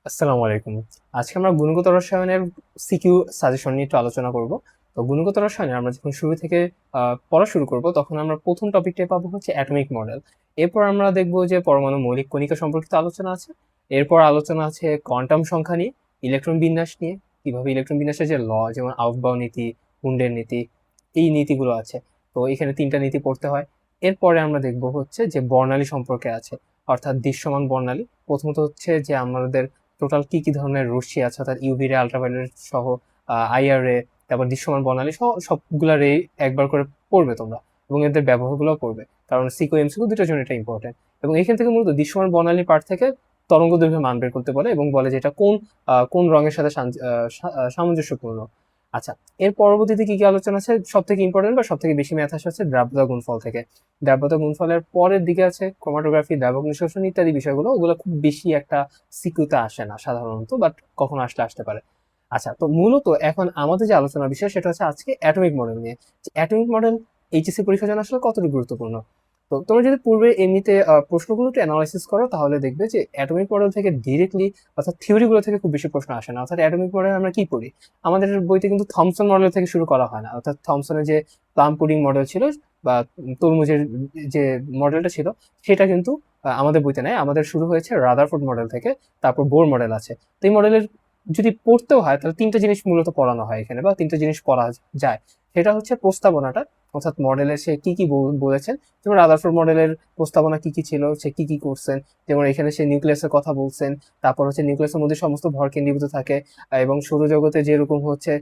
আসসালামু আলাইকুম। আজকে আমরা গুণগত রসায়নের সিকিউ সাজেশন নিয়ে একটু আলোচনা করব। তো গুণগত রসায়নে আমরা যখন শুরু থেকে পড়া শুরু করব তখন আমরা প্রথম টপিকটাই পাবো হচ্ছে অ্যাটমিক মডেল। এরপর আমরা দেখব যে পরমাণু মৌলিক কণিকা সম্পর্কিত আলোচনা আছে। এরপর আলোচনা আছে কোয়ান্টাম সংখ্যা নিয়ে, ইলেকট্রন বিন্যাস নিয়ে, কিভাবে ইলেকট্রন বিন্যাসের যে যেমন আউফবাউ নীতি, কুন্ডের নীতি, এই নীতিগুলো আছে। তো এখানে ৩ টা নীতি পড়তে হয়। এরপরে আমরা দেখব হচ্ছে যে বর্ণালী সম্পর্কে আছে, অর্থাৎ দৃশ্যমান বর্ণালী। প্রথমত হচ্ছে যে আমাদের টোটাল কি কি ধরনের রশ্মি আছে, অর্থাৎ ইউভি রে, আল্ট্রাভায়োলেট সহ আইআর রে, তারপর দৃশ্যমান বর্ণালী সহ সবগুলা রে একবার করে পড়বে তোমরা, এবং এদের ব্যবহারগুলোও পড়বে, কারণ সিকো এমসিকো দুটোর জন্য এটা ইম্পর্টেন্ট। এবং এখান থেকে মূলত দৃশ্যমান বর্ণালী পার্ট থেকে তরঙ্গ দৈর্ঘ্য মান বের করতে বলে এবং বলে যে এটা কোন রঙের সাথে সামঞ্জস্যপূর্ণ। আচ্ছা, এর পরবর্তীতে কি কি আলোচনা আছে, সব থেকে ইম্পর্টেন্ট বা সব থেকে বেশি ম্যাথ আসে হচ্ছে দ্রাব্যতা গুণফল থেকে। দ্রাব্যতা গুণফলের পরের দিকে আছে ক্রোমাটোগ্রাফি, দ্রাবক নিঃশোষণ ইত্যাদি বিষয়গুলো, ওগুলো খুব বেশি একটা সিকিউতে আসে না সাধারণত, বাট কখনো আসতে পারে। আচ্ছা, তো মূলত এখন আমাদের যে আলোচনার বিষয় সেটা হচ্ছে আজকে অ্যাটমিক মডেল নিয়ে। অ্যাটমিক মডেল এইচএসসি পরীক্ষার জন্য আসলে কতটুকু গুরুত্বপূর্ণ। তো তোমরা যদি পূর্বে এমনিতে প্রশ্নগুলো একটু অ্যানালাইসিস করো তাহলে দেখবে যে অ্যাটমিক মডেল থেকে ডিরেক্টলি, অর্থাৎ থিওরিগুলো থেকে খুব বেশি প্রশ্ন আসে না। অর্থাৎ অ্যাটমিক মডেল আমরা কি পড়ি, আমাদের বইতে কিন্তু থমসন মডেল থেকে শুরু করা হয় না। অর্থাৎ থমসনের যে প্লাম পুডিং মডেল ছিল বা তরমুজের যে মডেলটা ছিল সেটা কিন্তু আমাদের বইতে নাই। আমাদের শুরু হয়েছে রাদারফোর্ড মডেল থেকে, তারপর বোর মডেল আছে। তো এই মডেলের যদি পড়তেও হয় তাহলে ৩টা জিনিস মূলত পড়ানো হয় এখানে, বা ৩টা জিনিস পড়া যায়। সেটা হচ্ছে প্রস্তাবনাটা, অর্থাৎ মডেলে সে কি কি বলেছেন। যেমন রাদারফোর্ড মডেলের প্রস্তাবনা কি কি ছিল, সে কি কি করছেন। যেমন এখানে সে নিউক্লিয়াসের কথা বলছেন, তারপর হচ্ছে নিউক্লিয়াসের মধ্যে সমস্ত ভর কেন্দ্রীভূত থাকে, এবং সৌরজগতে যেরকম হচ্ছে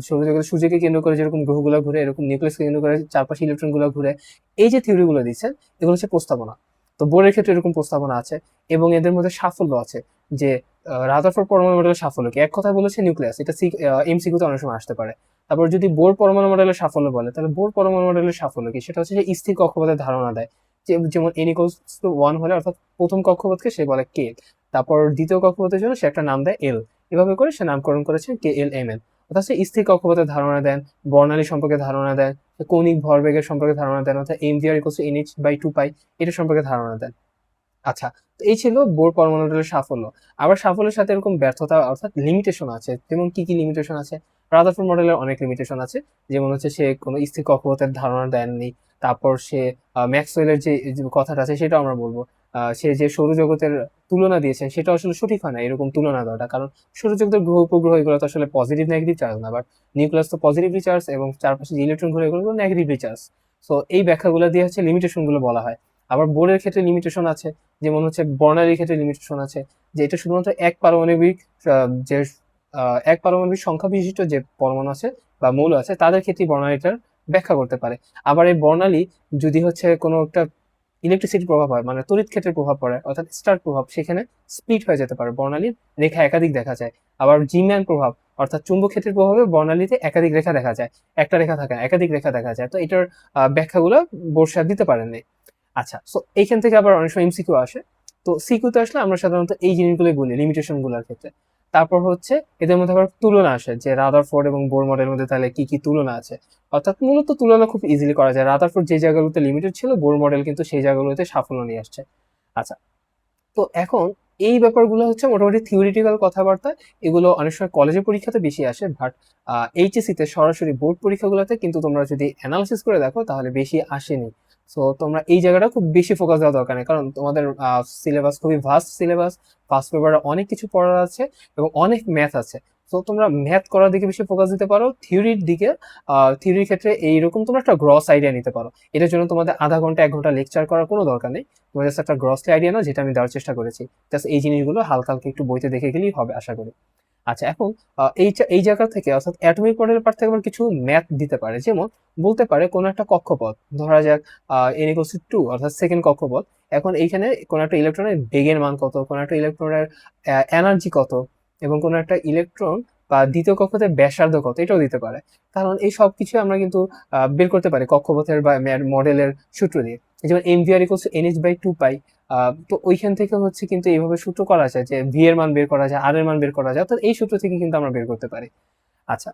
সৌরজগতে সূর্যকে কেন্দ্র করে যেরকম গ্রহগুলো ঘুরে, এরকম নিউক্লিয়াসকে কেন্দ্র করে চারপাশে ইলেকট্রনগুলো ঘুরে। এই যে থিওরিগুলো দিচ্ছেন এগুলো হচ্ছে প্রস্তাবনা। তো বোরের ক্ষেত্রে এরকম প্রস্তাবনা আছে, এবং এদের মধ্যে সাফল্য আছে। যে রাদারফোর্ড পরমাণু মডেলের সাফল্য কি, এক কথায় বলেছে নিউক্লিয়াস, এটা এমসিকিউতে অনেক সময় আসতে পারে। তারপর যদি বোর পরমাণু মডেলের সাফল্য বলে তাহলে বোর পরমাণু মডেলের সাফল্য কি, সেটা হচ্ছে যে স্থির কক্ষপথের ধারণা দেয়। যেমন n = 1 হলে, অর্থাৎ প্রথম কক্ষপথকে সে বলে কে, তারপর দ্বিতীয় কক্ষপথের জন্য সে একটা নাম দেয় এল। এভাবে করে সে নামকরণ করেছে কে এল এম এল। অর্থাৎ সে স্থির কক্ষপথের ধারণা দেন, বর্ণালী সম্পর্কে ধারণা দেন, কৌণিক ভরবেগের সম্পর্কে ধারণা দেন, অর্থাৎ mvr = nh/2π এটা সম্পর্কে ধারণা দেন। আচ্ছা, তো এই ছিল বোর পরমাণু মডেলের সাফল্য। আবার সাফল্যের সাথে এরকম ব্যর্থতা, অর্থাৎ লিমিটেশন আছে। যেমন কি কি লিমিটেশন আছে, রাদারফোর্ড মডেলের অনেক লিমিটেশন আছে। যেমন হচ্ছে সে কোনো স্থির কক্ষপথের ধারণা দেননি। তারপর সে ম্যাক্সওয়েলের যে কথাটা আছে সেটাও আমরা বলবো। সে যে সৌরজগতের তুলনা দিয়েছেন সেটা আসলে সঠিক হয় না এরকম তুলনা দেওয়াটা, কারণ সৌরজগতের গ্রহ উপগ্রহ এগুলো তো আসলে পজিটিভ নেগেটিভ চার্জ না, বাট নিউক্লিয়াস তো পজিটিভলি চার্জ, এবং চারপাশে যে ইলেকট্রন ঘুরে এগুলো নেগেটিভলি চার্জ। সো এই ব্যাখ্যাগুলো দিয়ে হচ্ছে লিমিটেশন গুলো বলা হয়। আবার বোরের ক্ষেত্রে লিমিটেশন আছে, যেমন হচ্ছে বর্ণালীর ক্ষেত্রে লিমিটেশন আছে, যে এটা শুধুমাত্র এক পারমাণবিক সংখ্যা বিশিষ্ট যে পরমাণু আছে বা মৌল আছে তাদের ক্ষেত্রে বর্ণালীটার ব্যাখ্যা করতে পারে। আবার এই বর্ণালী যদি হচ্ছে কোনো একটা ইলেকট্রিসিটি প্রভাব হয়, মানে তড়িৎ ক্ষেত্রের প্রভাব পড়ে, অর্থাৎ স্টার প্রভাব, সেখানে স্প্লিট হয়ে যেতে পারে, বর্ণালীর রেখা একাধিক দেখা যায়। আবার জিম্যান প্রভাব, অর্থাৎ চুম্বক ক্ষেত্রের প্রভাবে বর্ণালীতে একাধিক রেখা দেখা যায়, একটা রেখা থাকে না, একাধিক রেখা দেখা যায়। তো এটার ব্যাখ্যাগুলো বোর্ড স্যার দিতে পারেননি। আচ্ছা, সো এইখান থেকে আবার অনেক সময় এমসিকিউ আসে। তো সিকিউতে আসলে আমরা সাধারণত এই জিনিসগুলোই বলি লিমিটেশন গুলোর ক্ষেত্রে। তারপর হচ্ছে এদের মধ্যে আবার তুলনা আসে, যে রাদারফোর্ড এবং বোর মডেলের মধ্যে তাহলে কি কি তুলনা আছে। অর্থাৎ মূলত তুলনা খুব ইজিলি করা যায়, রাদারফোর্ড যে জায়গাগুলোতে লিমিটেড ছিল বোর মডেল কিন্তু সেই জায়গাগুলোতে সাফল্য নিয়ে আসছে। আচ্ছা, তো এখন এই ব্যাপারগুলো হচ্ছে মোটামুটি থিওরিটিক্যাল কথাবার্তা। এগুলো অনেক সময় কলেজের পরীক্ষাতে বেশি আসে, বাট এইচএসসি তে সরাসরি বোর্ড পরীক্ষাগুলোতে কিন্তু তোমরা যদি অ্যানালাইসিস করে দেখো তাহলে বেশি আসেনি। সো তোমরা এই জায়গাটা খুব বেশি ফোকাস দেওয়া দরকার নেই, কারণ তোমাদের সিলেবাস খুবই ভাস্ট সিলেবাস, ফার্স্ট পেপারে অনেক কিছু পড়ার আছে এবং অনেক ম্যাথ আছে। তো তোমরা ম্যাথ করার দিকে বেশি ফোকাস দিতে পারো, থিওরির দিকে থিওরির ক্ষেত্রে এইরকম তোমরা একটা গ্রস আইডিয়া নিতে পারো। এটার জন্য তোমাদের আধা ঘন্টা 1 ঘন্টা লেকচার করার কোনো দরকার নেই। তোমার জাস্ট একটা গ্রসলি আইডিয়া নাও, যেটা আমি দেওয়ার চেষ্টা করেছি। জাস্ট এই জিনিসগুলো হালকা হালকা একটু বইতে দেখে গেলেই হবে আশা করি। আচ্ছা, এখন এই জায়গা থেকে, অর্থাৎ অ্যাটমিক মডেলের পার্ট থেকে আবার কিছু ম্যাথ দিতে পারে। যেমন বলতে পারে কোনো একটা কক্ষপথ, ধরা যাক n = 2, অর্থাৎ সেকেন্ড কক্ষপথ। এখন এইখানে কোনো একটা ইলেকট্রনের বেগের মান কত, কোনো একটা ইলেকট্রনের এনার্জি কত, এবং কোনো একটা ইলেকট্রন বা দ্বিতীয় কক্ষপথের ব্যাসার্ধ কত, এটাও দিতে পারে। কারণ এই সব কিছু আমরা কিন্তু বের করতে পারি কক্ষপথের বা মডেলের সূত্র দিয়ে। যেমন mvr = nh/2π। তো ওইখান থেকে হচ্ছে কিন্তু এইভাবে সূত্র করা যায়, যে ভি এর মান বের করা যায়, আর এর মান বের করা যায়, অর্থাৎ এই সূত্র থেকে কিন্তু আমরা বের করতে পারি। আচ্ছা,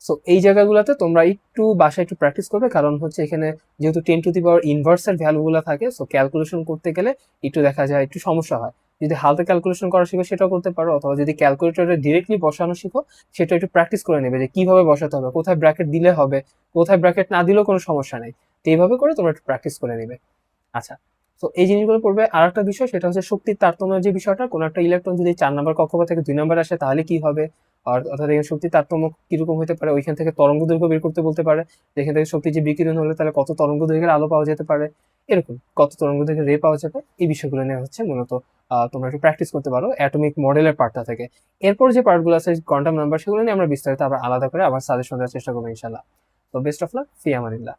সো এই জায়গাগুলোতে তোমরা একটু বাসায় একটু প্র্যাকটিস করবে, কারণ হচ্ছে এখানে যেহেতু 10⁻⁻⁰ এর ভ্যালুগুলো থাকে, সো ক্যালকুলেশন করতে গেলে একটু দেখা যায় একটু সমস্যা হয়। যদি হালকা ক্যালকুলেশন করা শিখো সেটাও করতে পারো, অথবা যদি ক্যালকুলেটরে ডিরেক্টলি বসানো শিখো সেটা একটু প্র্যাকটিস করে নেবে যে কিভাবে বসাতে হবে, কোথায় ব্র্যাকেট দিলে হবে, কোথায় ব্র্যাকেট না দিলেও কোনো সমস্যা নেই। তো এইভাবে করে তোমরা একটু প্র্যাকটিস করে নেবে। আচ্ছা, তো এই জিনিসগুলো পড়বে। আর একটা বিষয় সেটা হচ্ছে শক্তির তারতম্যের যে বিষয়টা, কোনো একটা ইলেকট্রন যদি 4 নম্বর কক্ষপথ থেকে 2 নম্বরে আসে তাহলে কি হবে, আর অর্থাৎ এখানে শক্তির তারতম্য কিরকম হতে পারে, ওইখান থেকে তরঙ্গ দৈর্ঘ্য বের করতে বলতে পারে, যেখান থেকে শক্তির যে বিকিরণ হলে তাহলে কত তরঙ্গ দৈর্ঘ্যের আলো পাওয়া যেতে পারে, এরকম কত তরঙ্গ দৈর্ঘ্যের রে পাওয়া যাবে, এই বিষয়গুলো নিয়ে হচ্ছে মূলত তোমরা একটু প্র্যাকটিস করতে পারো অ্যাটমিক মডেলের পার্টটা থেকে। এরপর যে পার্টগুলো আছে কোয়ান্টাম নাম্বার, সেগুলো নিয়ে আমরা বিস্তারিত আবার আলাদা করে আবার সাজেশন দেওয়ার চেষ্টা করবো ইনশাল্লাহ। তো বেস্ট অফ লাক, ফি আমানিল্লাহ।